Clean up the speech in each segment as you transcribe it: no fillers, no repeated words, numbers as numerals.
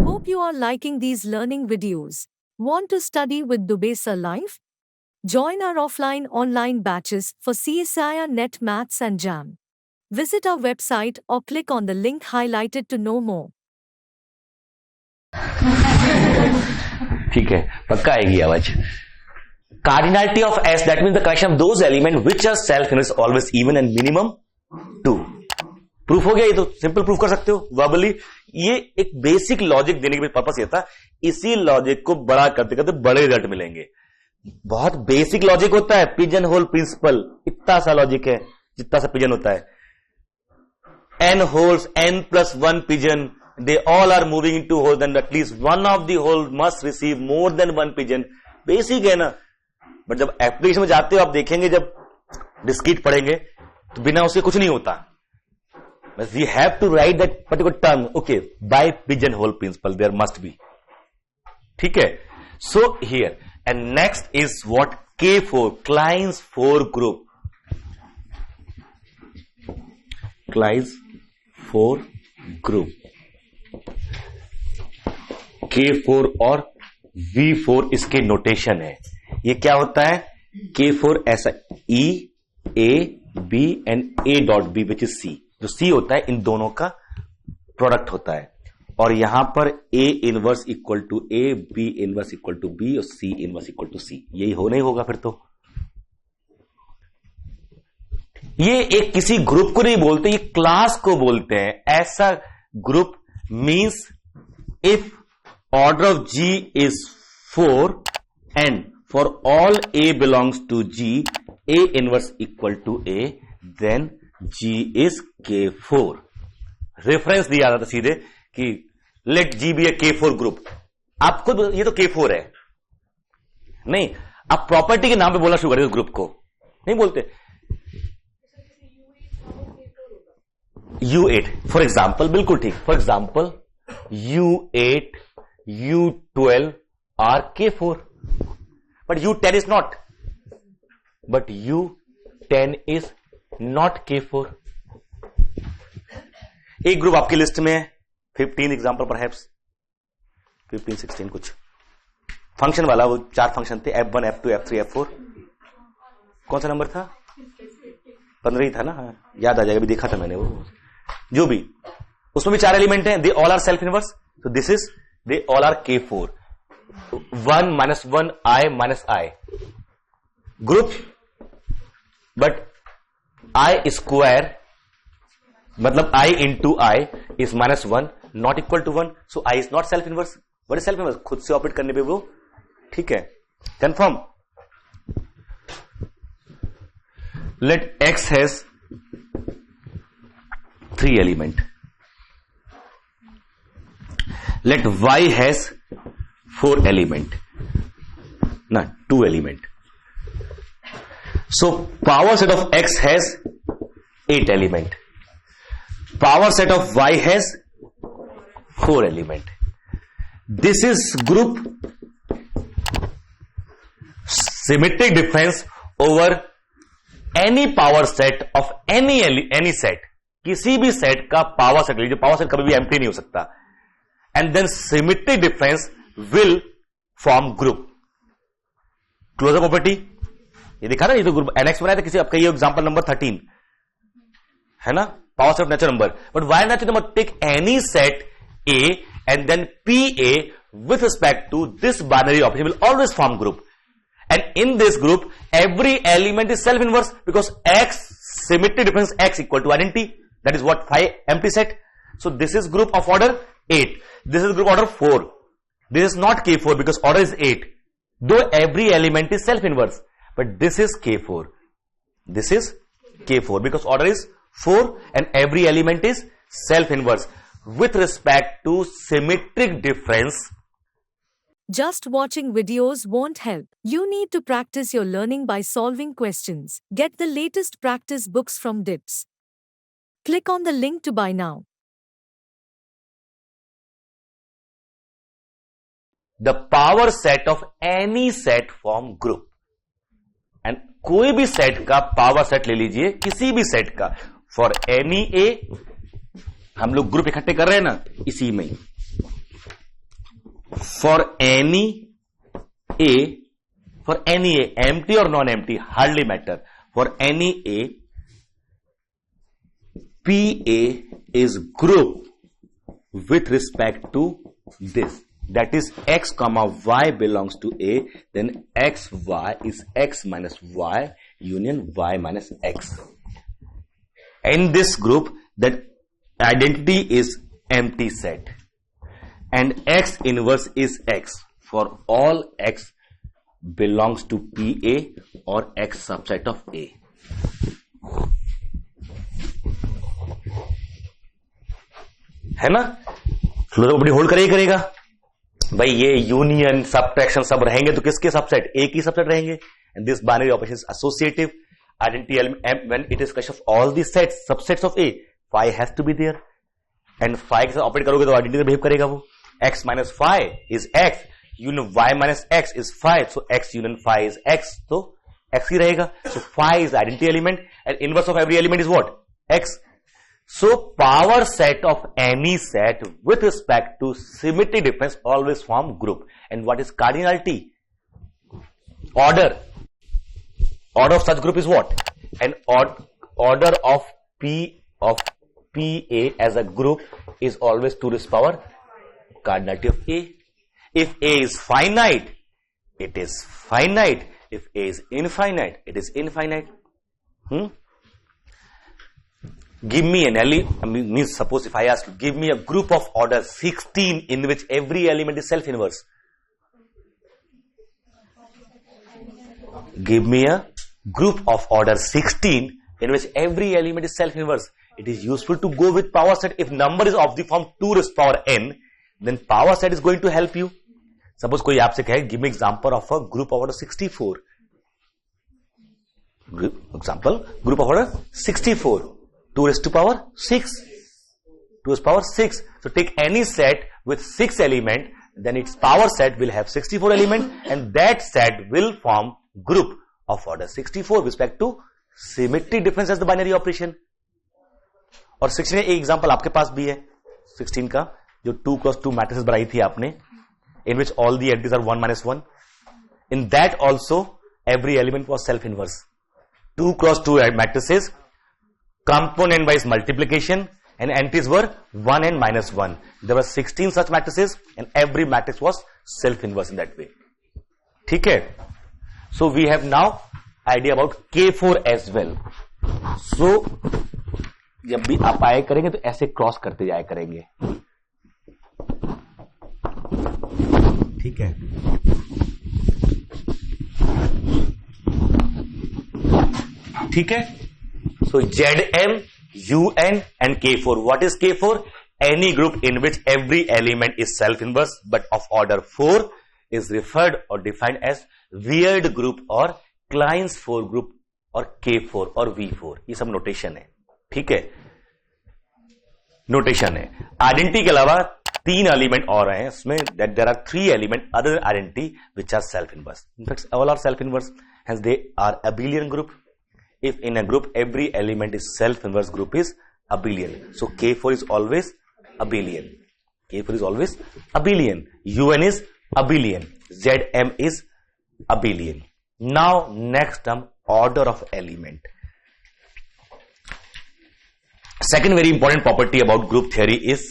Hope you are liking these learning videos. Want to study with Dubey Sir Live? Join our offline online batches for CSIR Net Maths and JAM. Visit our website or click on the link highlighted to know more. ठीक है, पक्का आएगी आवाज. Cardinality of S, that means the collection of those elements which are self-inverse always even and minimum 2. Proof हो गया. ये तो simple proof कर सकते हो वर्बली. ये एक बेसिक लॉजिक देने के पर्पस ये था. इसी लॉजिक को बड़ा करते करते बड़े रिजल्ट मिलेंगे. बहुत बेसिक लॉजिक होता है. पिजन होल प्रिंसिपल, इतना सा लॉजिक है जितना सा पिजन होता है. n holes, n plus 1 pigeon, they all are moving into holes, and at least one of the holes must receive more than 1 pigeon. Basic है ना. बट जब एप्लीकेशन में जाते हो आप देखेंगे, जब डिस्क्रीट पढ़ेंगे तो बिना उसके कुछ नहीं होता. बस we have to write that particular term. Okay, by pigeon hole principle there must be. ठीक है. So here and next is what K4, Klein's 4 group. Klein's 4 group. K4 और V4 इसके नोटेशन है. ये क्या होता है? K4 ऐसा E, A, B and A dot B which is C. जो C होता है इन दोनों का प्रोडक्ट होता है. और यहां पर A inverse equal to A, B inverse equal to B और C inverse equal to C. यही होना ही होगा फिर तो. ये एक किसी ग्रुप को नहीं बोलते, ये क्लास को बोलते हैं. ऐसा group means if order of G is 4 and for all A belongs to G, A inverse equal to A, then G is K4. Reference दिया था सीधे कि let G be a K4 group. आपको ये तो K4 है नहीं, आप प्रॉपर्टी के नाम पे बोलना शुरू करें उस ग्रुप को. नहीं बोलते. U8 फॉर एग्जाम्पल, बिल्कुल ठीक. For example U8, U12 are K4, but U10 is not. But U10 is not K4. एक ग्रुप आपकी लिस्ट में है 15 एग्जाम्पल परहैप्स 15, 16 कुछ फंक्शन वाला. वो 4 फंक्शन थे, F1, F2, F3, F4. कौन सा नंबर था? 15 ही था ना. हाँ, याद आ जाएगा, भी देखा था मैंने. वो जो भी, उसमें भी 4 एलिमेंट हैं. They all are self inverse. तो this is, they all are K4. 1 - 1 I - I group. But I square मतलब I into I is -1 not equal to 1. So I is not self inverse. But self inverse खुद से operate करने पे वो ठीक है. Confirm. Let X has 3 element. Let Y has 4 element ना 2 element. So power set of X has 8 element. Power set of Y has 4 element. This is group symmetric difference over any power set of any set. किसी भी set का power set लीजिए. Power set कभी भी empty नहीं हो सकता. And then symmetric difference will form group. Closure property ये दिखा ना. ये तो ग्रुप एनएक्स बनाया था किसी आपका. ये एग्जांपल नंबर 13 है ना. Power set of natural number. But why natural number? Take any set A and then PA with respect to this binary operation will always form group. And in this group, every element is self-inverse because X symmetric difference X equal to identity. That is what 5 empty set. So this is group of order 8. This is group order 4. This is not K4 because order is 8. Though every element is self-inverse. But this is K4. This is K4 because order is 4 and every element is self-inverse. With respect to symmetric difference, just watching videos won't help. You need to practice your learning by solving questions. Get the latest practice books from DIPS. Click on the link to buy now. the power set of any set form group. And कोई भी set का power set ले लीजिए, किसी भी set का. For any A, हम लोग ग्रुप इकट्ठे कर रहे हैं ना, इसी में for any A, empty or non-empty, hardly matter. For any A, PA is group with respect to this. That is x comma y belongs to A, then xy is x minus y union y minus x. In this group, that identity is empty set. And x inverse is x for all x belongs to PA or x subset of A. है ना? फ्लोरोबडी hold करेगा भाई, ये union subtraction सब रहेंगे तो किसके subset? ए की सबसेट रहेंगे. And this binary operation is associative. Identity element when it is question of all the sets subsets of A, phi has to be there. And phi के साथ ऑपरेट करोगे तो आइडेंटिटी में बिहेव करेगा वो. X minus phi is X, union Y minus X is phi, so X union phi is X, तो X ही रहेगा. So phi is identity element and inverse of every element is what? X. So power set of any set with respect to symmetry difference always form group. And what is cardinality? Order. Order of such group is what? An order of PA as a group is always 2 raised power cardinality of A. If A is finite, it is finite. If A is infinite, it is infinite. Give me an element, suppose if I ask you, give me a group of order 16 in which every element is self-inverse. Give me a group of order 16 in which every element is self-inverse. It is useful to go with power set. If number is of the form 2 raised power n, then power set is going to help you. Suppose कोई आपसे कहे, give me example of a group of order 64. Example, group of order 64. 2 raised to power 6. 2 raised to power 6. So take any set with 6 element, then its power set will have 64 element, and that set will form group of order 64 with respect to symmetry difference as the binary operation. और 16 एक example आपके पास भी है 16 का, जो 2 cross 2 matrices बनाई थी आपने, in which all the entries are 1 minus 1. In that also every element was self inverse. 2 cross 2 matrices, component wise multiplication, and entries were 1 and minus 1. There were 16 such matrices and every matrix was self inverse in that way. ठीक है? So we have now idea about K4 as well. So जब भी आप आए करेंगे तो ऐसे cross करते जाया करेंगे. ठीक है? ठीक है? So Zm, Un and K4. What is K4? Any group in which every element is self-inverse but of order 4 is referred or defined as weird group or Klein's 4 group or K4 or V4. ये सब notation है. ठीक है? Notation है. Identity के अलावा 3 element और हैं इसमें, that there are 3 element other than identity which are self-inverse. In fact, all are self-inverse. Hence they are abelian group. If in a group every element is self-inverse, group is abelian. So K4 is always abelian. K4 is always abelian. Un is abelian. Zm is abelian. Now next term, order of element. Second very important property about group theory is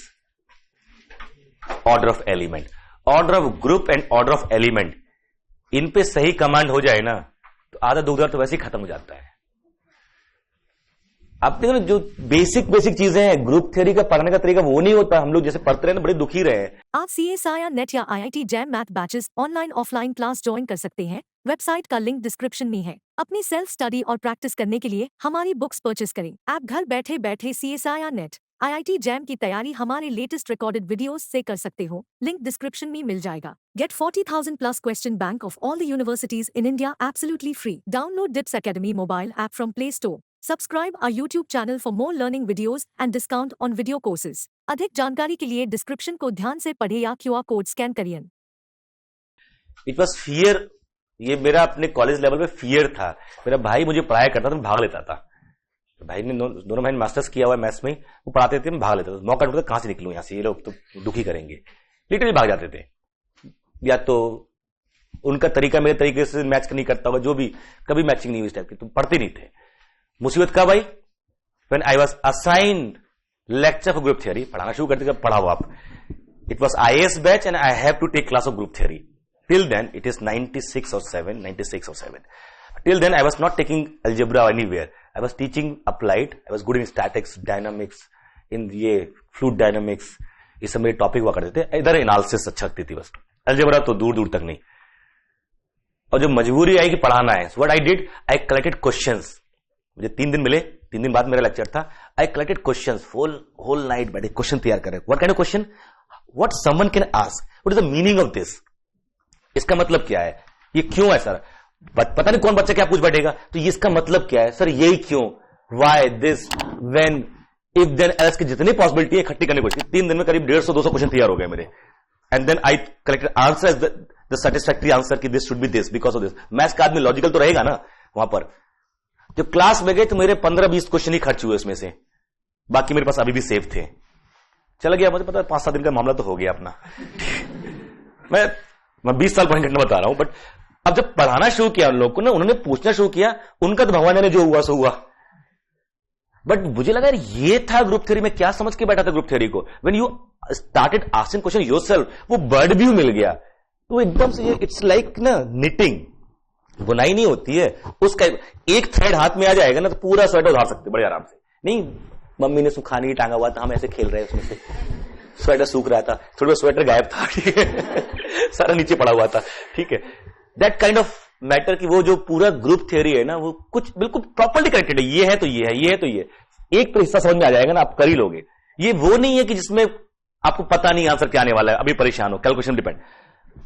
order of element. Order of group and order of element, इन पे सही command हो जाए ना तो आधा दुगधा तो वैसे ही खत्म हो जाता है. आप देखो जो बेसिक चीजें हैं, ग्रुप थ्योरी का पढ़ने का तरीका वो नहीं होता. हम लोग जैसे पढ़ते रहे बड़े दुखी रहे. आप CSIR नेट या IIT jam math batches online offline class join कर सकते हैं. वेबसाइट का लिंक डिस्क्रिप्शन में है. अपनी सेल्फ स्टडी और प्रैक्टिस करने के लिए हमारी बुक्स परचेस करें. आप घर बैठे बैठे CSIR नेट IIT जैम की तैयारी हमारे लेटेस्ट रिकॉर्डेड वीडियोस से कर सकते हो. लिंक डिस्क्रिप्शन में मिल जाएगा. Get 40,000 plus question bank of all the universities in India absolutely free. Download DIPS Academy mobile app from Play Store. Subscribe our YouTube channel for more learning videos and discount on video courses. अधिक जानकारी के लिए description को ध्यान से पढ़े या QR code scan करिए. It was fear. ये मेरा अपने कॉलेज लेवल पे फियर था. मेरा भाई मुझे पढ़ाया करता था, मैं भाग लेता था. भाई ने दोनों भाई ने मास्टर्स किया हुआ है मैथ्स में, वो पढ़ाते थे, मैं भाग लेता था. मौका ढूंढता कहां से निकलूं, यहां से ये लोग तो दुखी करेंगे, लिटरली भाग जाते थे. या तो उनका तरीका मेरे तरीके से मैच नहीं करता होगा, जो भी, कभी मैचिंग नहीं हुई इस टाइप की, तुम पढ़ते नहीं थे। मुसीबत कब आई? When I was assigned lecture for group theory, पढ़ाना शुरू करते कब पढ़ाओ आप। It was IAS batch and I have to take class of group theory. Till then it is 96 or 7 till then I was not taking algebra anywhere. I was teaching applied. I was good in statics, dynamics, in ये fluid dynamics, ये सब मेरे topic हुआ करते थे। इधर analysis अच्छा लगती थी, बस अलजेब्रा तो दूर दूर तक नहीं। और जब मजबूरी आई कि पढ़ाना है, what I did, I collected questions. मुझे 3 दिन मिले, 3 दिन बाद मेरा लेक्चर था। I collected questions, whole night बैठे क्वेश्चन तैयार कर रहे। What kind of question, what someone can ask, what is the meaning of this, इसका मतलब क्या है, ये क्यों है सर, पता नहीं कौन बच्चा क्या पूछ बैठेगा, तो ये इसका मतलब क्या है सर, यही क्यों, why, this, when, if, then, else की जितनी पॉसिबिलिटी है इकट्ठी करने की कोशिश। 3 दिन में करीब 150-200 क्वेश्चन तैयार हो गए मेरे। And then I collected answer as the satisfactory answer कि this should be this because of this. Maths का आदमी लॉजिकल तो रहेगा ना वहां पर। जब क्लास में गए तो मेरे 15-20 क्वेश्चन ही खर्च हुए उसमें से, बाकी मेरे पास अभी भी सेव थे। चला गया, मुझे पता है 5-7 दिन का मामला तो हो गया अपना। मैं 20 साल पढ़ने घटना बता रहा हूं, बट अब जब पढ़ाना शुरू किया उन लोगों को ना, उन्होंने पूछना शुरू किया, उनका तो भगवान ने जो हुआ सो हुआ। बट मुझे लगा यार ये था ग्रुप थ्योरी, में क्या समझ के बैठा था ग्रुप थ्योरी को। When you started asking question yourself, वो बर्ड व्यू मिल गया, तो एकदम से इट्स लाइक ना निटिंग, बुनाई नहीं होती है उसका, एक थ्रेड हाथ में आ जाएगा ना तो पूरा स्वेटर उधार सकते बड़े आराम से। नहीं, मम्मी ने सुखाने की टांगा हुआ था, हम ऐसे खेल रहे हैं उसमें से, स्वेटर सूख रहा था, थोड़ा स्वेटर गायब था, ठीक है, सारा नीचे पड़ा हुआ था, ठीक है। दैट काइंड ऑफ मैटर कि वो जो पूरा ग्रुप थ्योरी है ना, वो कुछ बिल्कुल प्रॉपर्ली कनेक्टेड है, ये है तो ये है, ये है तो ये, एक तो हिस्सा समझ में आ जाएगा ना, आप कर ही लोगे। ये वो नहीं है कि जिसमें आपको पता नहीं आंसर क्या आने वाला है, अभी परेशान हो, calculation depend.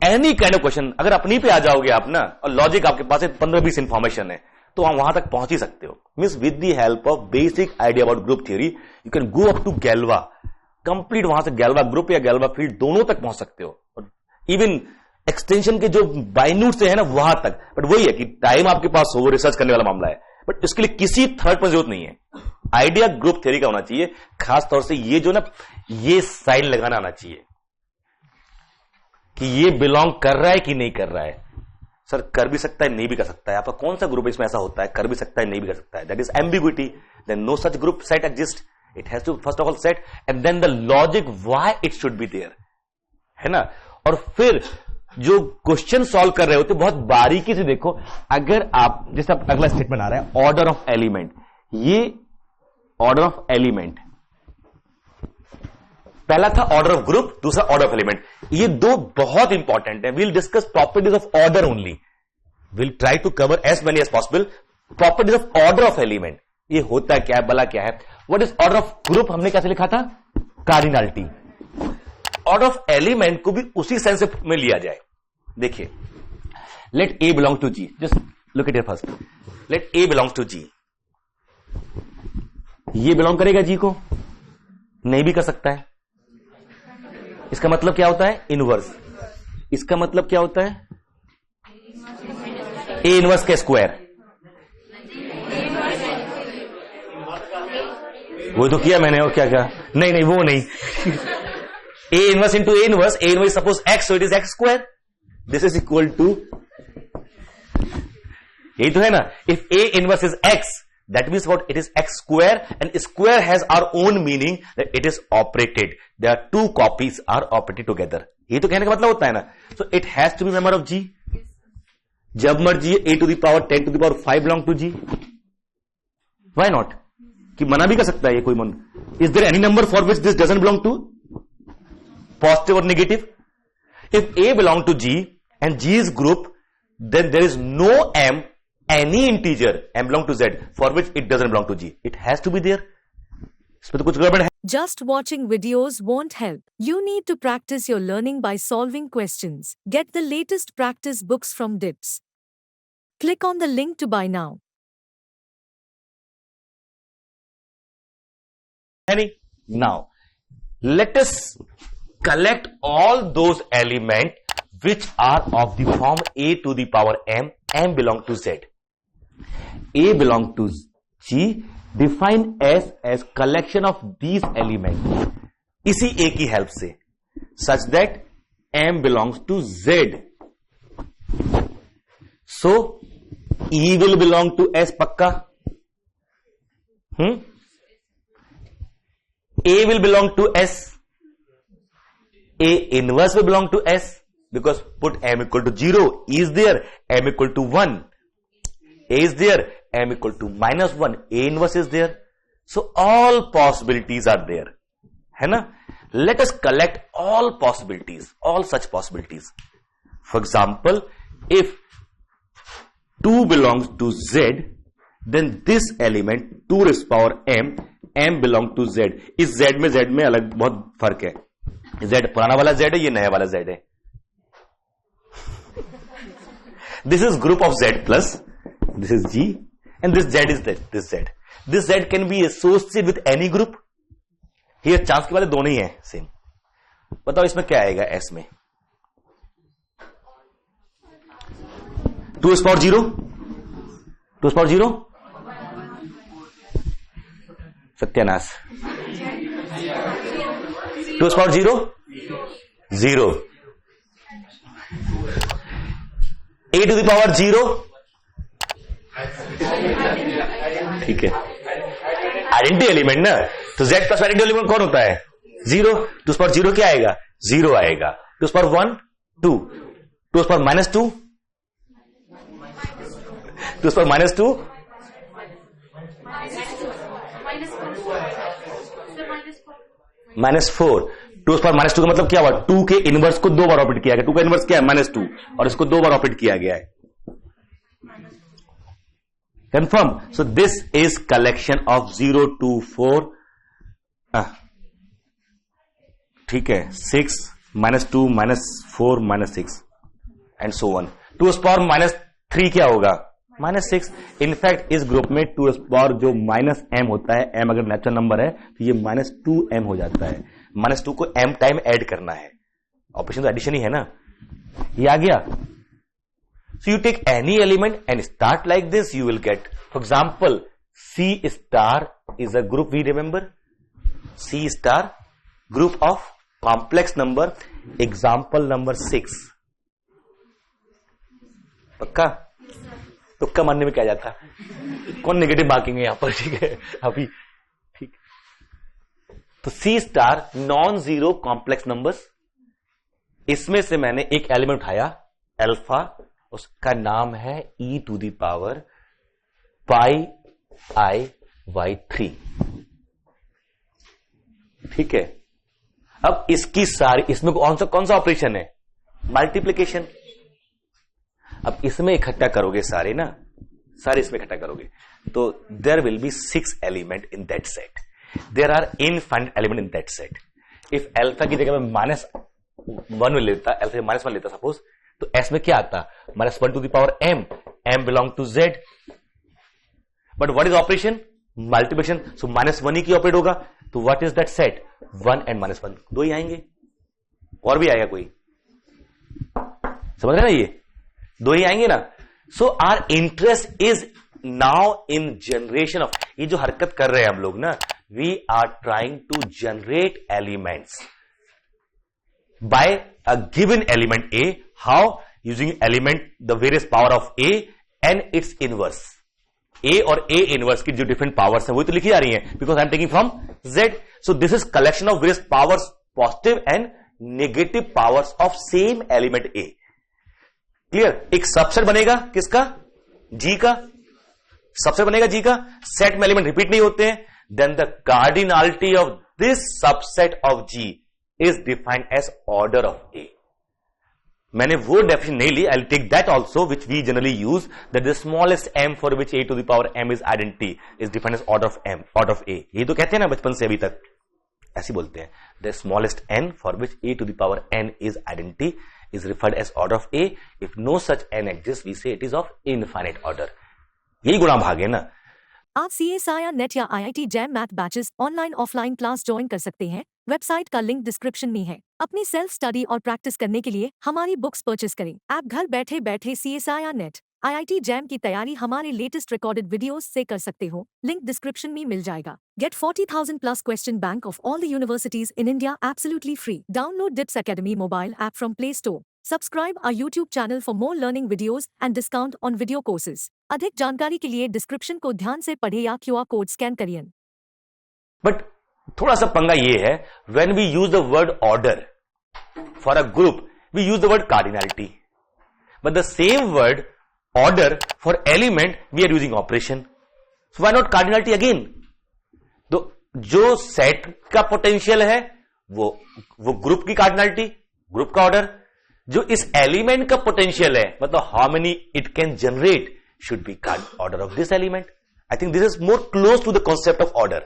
Any kind of question अगर अपनी पे आ जाओगे आप ना, और लॉजिक आपके पास 15-20 इंफॉर्मेशन है, तो आप वहां तक पहुंच ही सकते हो। Means with the help of basic idea about group theory you can go up to Galois, complete वहां से गैल्वा ग्रुप या गैल्वा फील्ड दोनों तक पहुंच सकते हो, और इवन एक्सटेंशन के जो बाइन्यूट से है ना वहां तक। बट वही है कि टाइम आपके पास हो, रिसर्च करने वाला मामला है, बट इसके लिए किसी थर्ड पर जरूरत नहीं है। आइडिया ग्रुप थ्योरी का होना चाहिए, खास तौर से ये जो ना, ये साइन लगाना आना चाहिए कि ये बिलोंग कर रहा है कि नहीं कर रहा है। सर कर भी सकता है, नहीं भी कर सकता है, आपका कौन सा ग्रुप इसमें ऐसा होता है, कर भी सकता है, नहीं भी कर सकता है, that is ambiguity. Then no such group set exist, it has to first of all set and then the logic why it should be there, है ना। और फिर जो क्वेश्चन सॉल्व कर रहे होते बहुत बारीकी से देखो। अगर आप, जैसे अगला स्टेटमेंट आ रहा है ऑर्डर ऑफ एलिमेंट, ये ऑर्डर ऑफ एलिमेंट, पहला था ऑर्डर ऑफ ग्रुप, दूसरा ऑर्डर ऑफ एलिमेंट, ये दो बहुत इंपॉर्टेंट है। Will discuss properties of order only, will try to cover as many as possible properties of order of element. ये होता क्या है, भला क्या है, what is order of group, हमने कैसे लिखा था, कार्डिनलिटी। ऑर्डर ऑफ एलिमेंट को भी उसी सेंस में लिया जाए। देखिए, let a belong to G, just look at it first, let a belong to G, ये बिलोंग करेगा जी को, नहीं भी कर सकता है। इसका मतलब क्या होता है, इनवर्स। इसका मतलब क्या होता है, ए इनवर्स के स्क्वायर, वो तो किया मैंने, और क्या क्या, नहीं नहीं वो नहीं, a inverse into a inverse, a inverse suppose x, so it is x square, this is equal to, यही तो है ना। If a inverse is x, that means what, it is x square, and square has our own meaning that it is operated, there are two copies are operated together, ये तो कहने का मतलब होता है ना। so it has to be member of G, जब मर्जी a to the power 10 to the power 5 belong to G, why not, कि मना भी कर सकता है ये कोई मन। is there any number for which this doesn't belong to, positive or negative? if a belong to G and G is group, then there is no m any integer m belong to Z for which it doesn't belong to G, it has to be there। इसमें तो कुछ गड़बड़ है। Just watching videos won't help. You need to practice your learning by solving questions. Get the latest practice books from DIPS. Click on the link to buy now. Now, let us collect all those elements which are of the form a to the power m, m belong to Z. A belong to G, define S as collection of these elements, इसी A की help से, such that M belongs to Z. So E will belong to S पक्का. A will belong to S. A inverse will belong to S because put M equal to 0. E is there. M equal to 1. A is there. M equal to -1. A inverse is there. So all possibilities are there. है ना? Let us collect all possibilities, all such possibilities. For example, if 2 belongs to Z, then this element 2 raised to power M belong to Z. इस Z में अलग बहुत फर्क है. Z पुराना वाला Z है, ये नया वाला Z है. This is group of Z plus, this is G, and this Z is this Z. This Z can be associated with any group. Here chance के वाले दोनों ही हैं सेम. बताओ इसमें क्या आएगा S में? 2 is power 0. 2 is power 0. सत्यानाश. 2 is power 0. 0. A to the power 0. ठीक है. आइडेंटिटी एलिमेंट ना, तो Z प्लस आइडेंटिटी एलिमेंट कौन होता है? 0. 2 is power 0 क्या आएगा? 0 आएगा. 2 is power 1 2. 2 is power -2. 2 is power -2. -4. 2 is power -2 का मतलब क्या हुआ? 2 के इनवर्स को 2 बार ऑपरेट किया गया. 2 का इनवर्स क्या है? -2, और इसको 2 बार ऑपरेट किया गया है. Confirm. So this is collection of 0 to 4. ठीक है. 6 -2 -4 -6 and so on. 2 is power -3 क्या होगा? -6. इनफैक्ट इस ग्रुप में 2 is power जो -m होता है, m अगर नेचुरल नंबर है तो ये -2m हो जाता है. -2 को m टाइम ऐड करना है. ऑपरेशन तो एडिशन ही है ना. ये आ गया. So you take any element and start like this, you will get, for example, C star is a group, we remember? C star, group of complex number, example number 6. पक्का? तुक्का मानने में क्या जाता? कौन नेगेटिव मार्किंग है यहां पर? ठीक है अभी. ठीक. तो C star non zero complex numbers. इसमें से मैंने एक एलिमेंट उठाया अल्फा, उसका नाम है e to the power πi/3. ठीक है. अब इसकी सारी, इसमें कौन सा ऑपरेशन है? मल्टीप्लिकेशन. अब इसमें इकट्ठा करोगे सारे ना, सारे इसमें इकट्ठा करोगे तो there will be 6 element in that set. There are infinite element in that set. If alpha की जगह में -1 लेता, अल्फा -1 लेता सपोज, तो एस में क्या आता? -1 to the power m belong to Z. But what is operation? Multiplication. So -1 ही की ऑपरेट होगा. तो what is that set? 1 and -1 दो ही आएंगे, और भी आएगा कोई? समझ रहे ना, ये दो ही आएंगे ना. So our interest is now in generation of, ये जो हरकत कर रहे हैं हम लोग ना, we are trying to generate elements by a given element A. How? Using element the various power of A and its inverse. A और A inverse की जो different powers हैं वही तो लिखी जा रही हैं, because I am taking from Z. So this is collection of various powers, positive and negative powers of same element A. Clear? एक सबसेट बनेगा किसका? G का. सबसेट बनेगा G का. सेट में एलिमेंट रिपीट नहीं होते हैं. Then the cardinality of this subset of G is defined as order of A. मैंने वो डेफिनेशन नहीं ली. I'll take that also, which we generally use, that the smallest m for which A to the power m is identity is defined as order of m, order of A. ये तो कहते हैं ना बचपन से अभी तक, ऐसे बोलते हैं. The smallest n for which A to the power n is identity is referred as order of A. If no such n exists, we say it is of infinite order. यही गुणा भाग है ना. आप CSIR नेट या IIT jam math batches online offline class join कर सकते हैं. वेबसाइट का लिंक डिस्क्रिप्शन में है. अपनी सेल्फ स्टडी और प्रैक्टिस करने के लिए हमारी बुक्स परचेस करें. आप घर बैठे बैठे CSIR नेट IIT जैम की तैयारी हमारे लेटेस्ट रिकॉर्डेड वीडियोस से कर सकते हो, लिंक डिस्क्रिप्शन में मिल जाएगा। Get 40,000 plus question bank of all the universities in India absolutely free. Download DIPS Academy mobile app from Play Store. Subscribe our YouTube channel for more learning videos and discount on video courses. अधिक जानकारी के लिए description को ध्यान से पढ़े या QR code scan करिए। बट थोड़ा सा पंगा ये है, when we use the word order for a group, we use the word cardinality. But the same word order for element, we are using operation. So why not cardinality again? तो जो set का potential है वो group की cardinality, group का order, जो इस element का पोटेंशियल है मतलब how many it can generate should be order of this element. I think this is more close to the concept of order,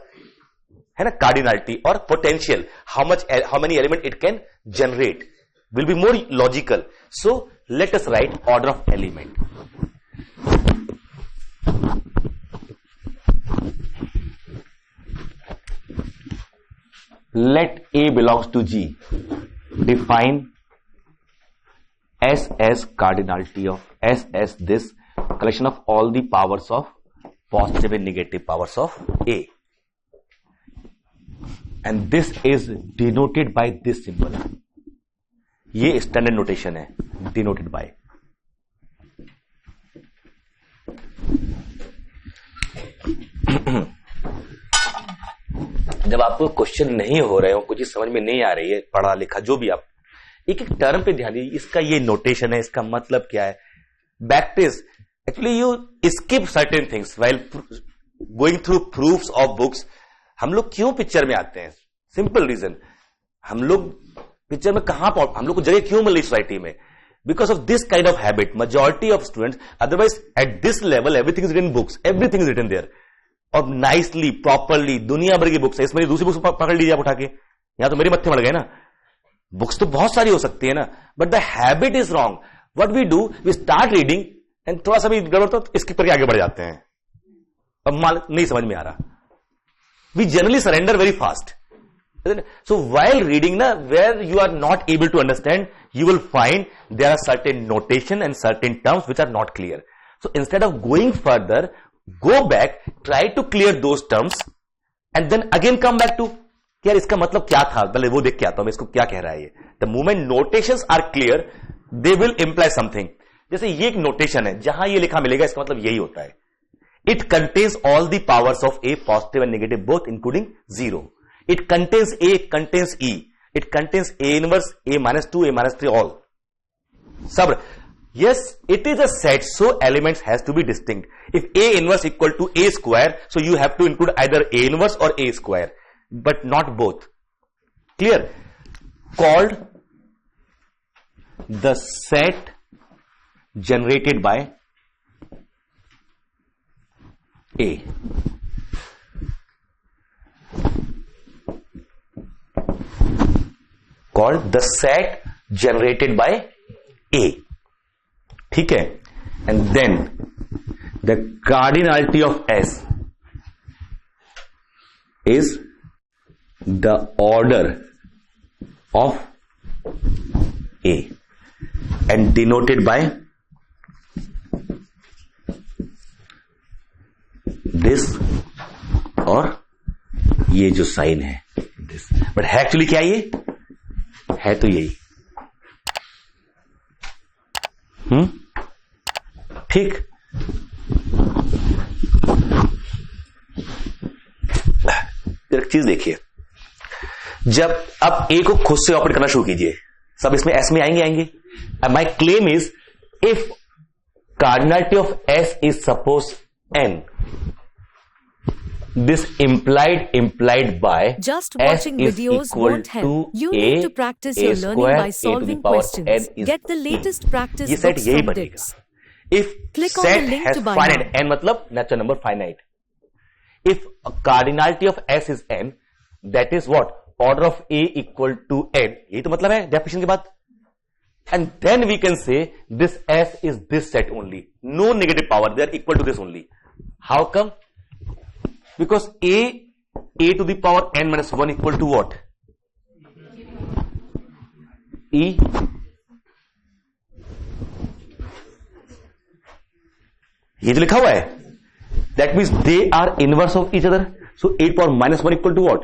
है ना. कार्डिनलिटी और potential, how many element it can generate will be more logical. So let us write order of element. Let A belongs to G. Define S as cardinality of S as this collection of all the powers of positive and negative powers of A. And this is denoted by this symbol. ये standard notation है, denoted by. जब आपको question नहीं हो रहे हो, कुछ समझ में नहीं आ रही है, पढ़ा लिखा जो भी, आप एक एक टर्म पे ध्यान दीजिए. इसका ये नोटेशन है, इसका मतलब क्या है. बैकटेस actually you skip certain things while going through proofs of books. हम लोग क्यों पिक्चर में आते हैं? सिंपल रीजन, हम लोग पिक्चर में कहां हम लोग को जगह क्यों मिल रही सोसाइटी में? Because of this kind of habit. Majority of students, otherwise at this level everything is written books, everything is written there, और नाइसली प्रॉपरली दुनिया भर की बुक्स है. इसमें दूसरी बुक्स पकड़ लीजिए आप उठा के, यहां तो मेरे मत्थे मर गए ना. बुक्स तो बहुत सारी हो सकती है ना, but the habit is wrong. What we do, we start reading and थोड़ा सा भी गड़बड़ तो इसके करके आगे बढ़ जाते हैं. अब नहीं समझ में आ रहा, we generally surrender very fast. So while reading, where you are not able to understand, you will find there are certain notation and certain terms which are not clear. So instead of going further, go back, try to clear those terms, and then again come back to यार इसका मतलब क्या था, पहले वो देख के आता हूं मैं इसको क्या कह रहा है ये. The moment notations are clear, they will imply something. जैसे ये एक नोटेशन है, जहां ये लिखा मिलेगा इसका मतलब यही होता है. It contains all the powers of A, positive and negative both, including 0. It contains A, it contains E. It contains A inverse, A minus 2, A minus 3, all. Sub. Yes, it is a set, so elements has to be distinct. If A inverse equal to A square, so you have to include either A inverse or A square, but not both. Clear? Called the set generated by A. Called the set generated by A. ठीक है. And then the cardinality of S is the order of A and denoted by this और ये जो sign है this. But है actually क्या ये है, तो यही. ठीक. एक चीज देखिए, जब आप ए को खुद से ऑपरेट करना शुरू कीजिए, सब इसमें एस में आएंगे. My claim is if cardinality of S is suppose N, this implied by just watching S videos won't help. You need to practice your learning by solving questions. Get the latest practice books from DIPS. If Click on the set link has to buy finite now. n मतलब natural number finite. If a cardinality of S is n, that is what? Order of A equal to n. यही तो मतलब है definition के बाद. And then we can say this S is this set only. No negative power. They are equal to this only. How come? Because a to the power n minus 1 equal to what? E. ये जो लिखा हुआ है, that means they are inverse of each other. So 8 power minus 1 equal to what?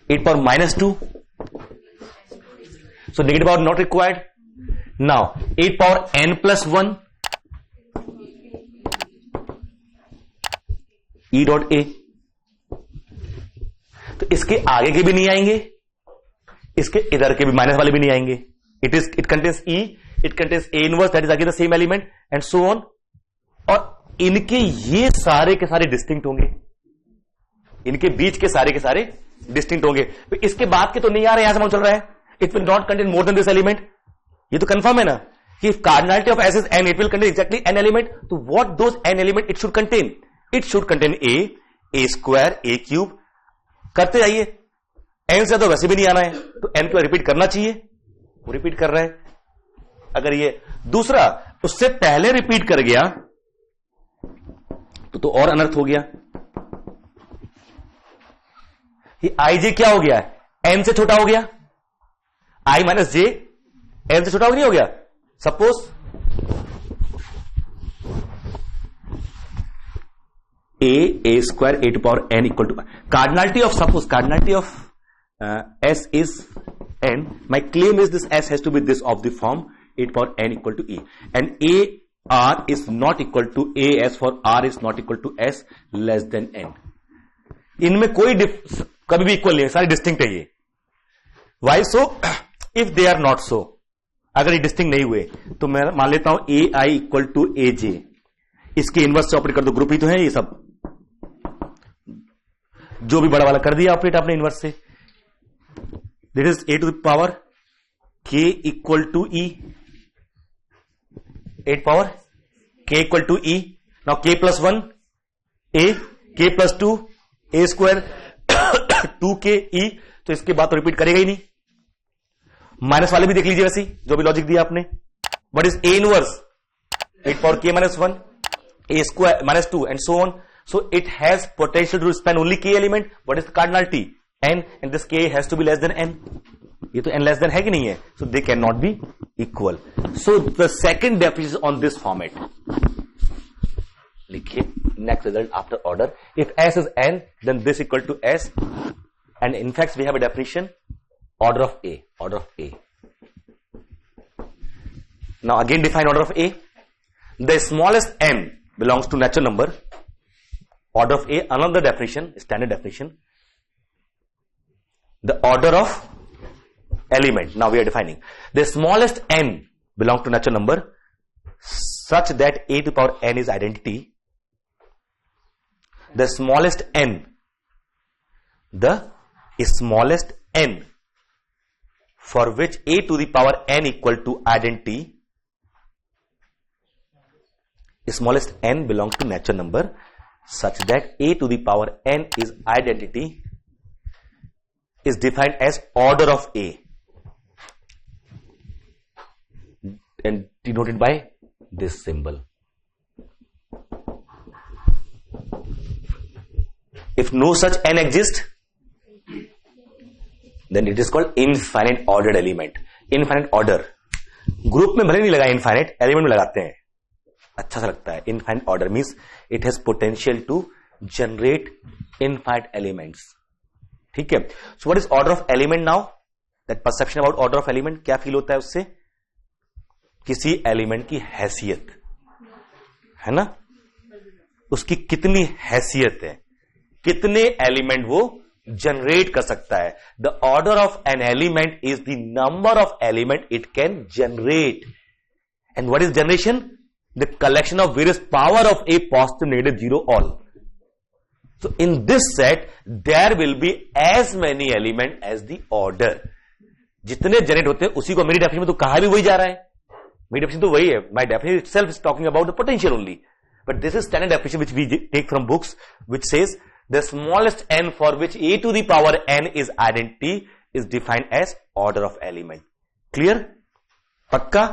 8 power minus 2. So negative power not required. Now 8 power n plus 1 e dot a. तो इसके आगे के भी नहीं आएंगे, इसके इधर के भी माइनस वाले भी नहीं आएंगे. It contains e, it contains a inverse that is again the same element and so on. और इनके ये सारे के सारे डिस्टिंक्ट होंगे, इनके बीच के सारे डिस्टिंक्ट होंगे. तो इसके बाद के तो नहीं आ रहे, यहां से मालूम चल रहा है it will not contain more than this element. ये तो कंफर्म है ना कि if cardinality of S is n, it will contain exactly n element. तो what does n element it should contain? It should contain a square, a cube. करते जाइए, n से तो वैसे भी नहीं आना है, तो n को रिपीट करना चाहिए, वो रिपीट कर रहा है. अगर ये दूसरा उससे पहले रिपीट कर गया तो और अनर्थ हो गया. ये आई जे क्या हो गया? n से छोटा हो गया. i माइनस जे n से छोटा हो नहीं हो गया. Suppose a square a to power n equal to cardinality of, suppose cardinality of s is n. My claim is this s has to be this of the form 8 power n equal to e and a r is not equal to a s for r is not equal to s less than n. इनमें कोई कभी भी equal नहीं है, सारे distinct है ये. Why so? If they are not so, अगर ये डिस्टिंक्ट नहीं हुए तो मैं मान लेता हूं ए आई इक्वल टू ए जे. इसके इनवर्स से ऑपरेट कर दो, ग्रुप ही तो है ये सब, जो भी बड़ा वाला कर दिया ऑपरेट आपने इनवर्स से. That is A to the power K equal to E, 8 power k equal to e. Now k plus 1 a, k plus 2 a square 2k e. तो इसके बाद तो रिपीट करेगा ही नहीं. माइनस वाले भी देख लीजिए वैसे जो भी लॉजिक दिया आपने. What is a inverse? 8 power k minus 1 a square minus 2 and so on. So it has potential to span only k element. What is the cardinality? n, and this k has to be less than n. ये तो n less than है कि नहीं है, so they can not be equal. So the second definition on this format लिखिए. Next result after order, if s is n then this equal to s and in fact we have a definition order of a. Order of a. Now again define order of a. द स्मॉलेस्ट n belongs to natural number. Order of a, another definition, standard definition, the order of element. Now we are defining the smallest n belong to natural number such that a to the power n is identity. The smallest n for which a to the power n equal to identity, smallest n belongs to natural number such that a to the power n is identity is defined as order of a and denoted by this symbol. If no such n exists, then it is called infinite ordered element. Infinite order group में भले नहीं लगा, infinite element में लगाते हैं, अच्छा सा लगता है. Infinite order means it has potential to generate infinite elements. ठीक है. So what is order of element now? That perception about order of element, क्या फील होता है उससे? किसी एलिमेंट की हैसियत है ना, उसकी कितनी हैसियत है, कितने एलिमेंट वो जनरेट कर सकता है. The order of an element is the number of element it can generate. And what is generation? The collection of various power of A positive, negative, zero, all. So in this set there will be as many element as the order. जितने generate होते हैं उसी को मेरी definition में तो कहा भी वही जा रहा है. मेरी डेफिनेशन तो वही है. My definition itself is talking about the potential only. But this is standard definition which we take from books, which says the smallest n for which a to the power n is identity is defined as order of element. Clear? पक्का?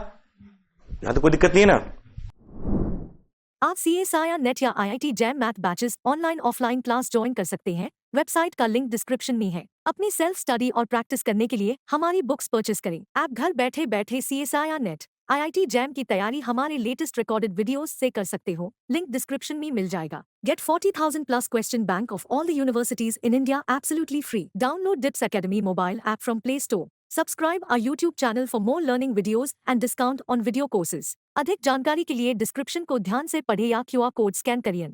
यहां तो कोई दिक्कत नहीं है ना. आप CSIR net या IIT jam math batches online offline class join कर सकते हैं. वेबसाइट का लिंक डिस्क्रिप्शन में है. अपनी सेल्फ स्टडी और प्रैक्टिस करने के लिए हमारी बुक्स परचेस करें. आप घर बैठे बैठे CSIR नेट IIT जैम की तैयारी हमारे लेटेस्ट रिकॉर्डेड वीडियोस से कर सकते हो, लिंक डिस्क्रिप्शन में मिल जाएगा। Get 40,000 plus question bank of all the universities in India absolutely free. Download DIPS Academy mobile app from Play Store. Subscribe our YouTube channel for more learning videos and discount on video courses. अधिक जानकारी के लिए description को ध्यान से पढ़े या QR code scan करिए।